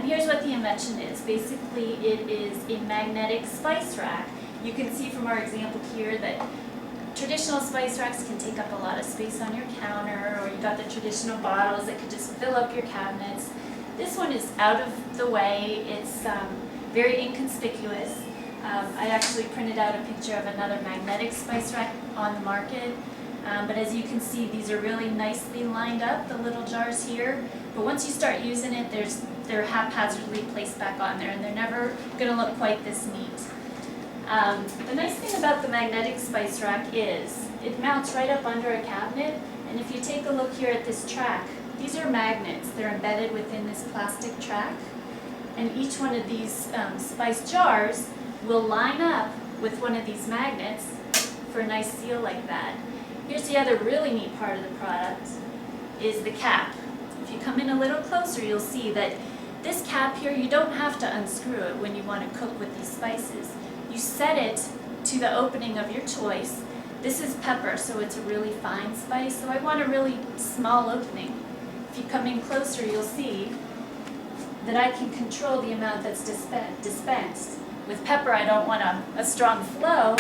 here's what the invention is. Basically, it is a magnetic spice rack. You can see from our example here that traditional spice racks can take up a lot of space on your counter, or you've got the traditional bottles that could just fill up your cabinets. This one is out of the way. It's very inconspicuous. I actually printed out a picture of another magnetic spice rack on the market. But as you can see, these are really nicely lined up, the little jars here. But once you start using it, they're haphazardly placed back on there, and they're never going to look quite this neat. The nice thing about the magnetic spice rack is it mounts right up under a cabinet, and if you take a look here at this track, these are magnets. They're embedded within this plastic track, and each one of these spice jars will line up with one of these magnets for a nice seal like that. Here's the other really neat part of the product, is the cap. If you come in a little closer, you'll see that this cap here, you don't have to unscrew it when you want to cook with these spices. You set it to the opening of your choice. This is pepper, so it's a really fine spice, so I want a really small opening. If you come in closer, you'll see that I can control the amount that's dispensed. With pepper, I don't want a strong flow.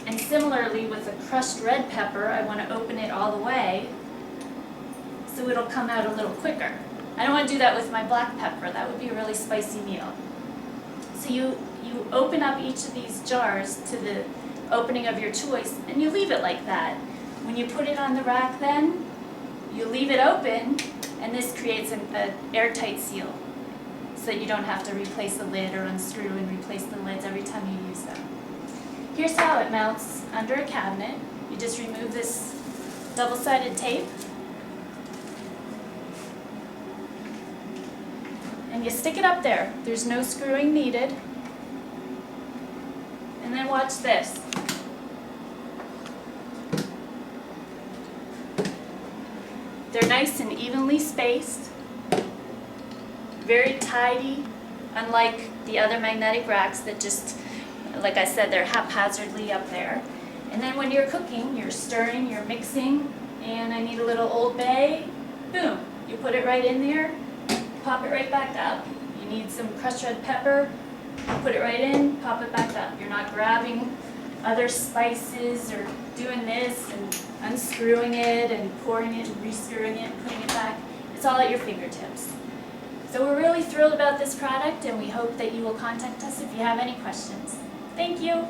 And similarly, with a crushed red pepper, I want to open it all the way so it'll come out a little quicker. I don't want to do that with my black pepper. That would be a really spicy meal. So you open up each of these jars to the opening of your choice, and you leave it like that. When you put it on the rack then, you leave it open, and this creates an airtight seal so that you don't have to replace the lid or unscrew and replace the lids every time you use them. Here's how it mounts under a cabinet. You just remove this double-sided tape, and you stick it up there. There's no screwing needed. And then watch this. They're nice and evenly spaced, very tidy, unlike the other magnetic racks that just, like I said, they're haphazardly up there. And then when you're cooking, you're stirring, you're mixing, and I need a little Old Bay, boom, you put it right in there, pop it right back up. You need some crushed red pepper, put it right in, pop it back up. You're not grabbing other spices or doing this and unscrewing it and pouring it and rescrewing it and putting it back. It's all at your fingertips. So we're really thrilled about this product, and we hope that you will contact us if you have any questions. Thank you.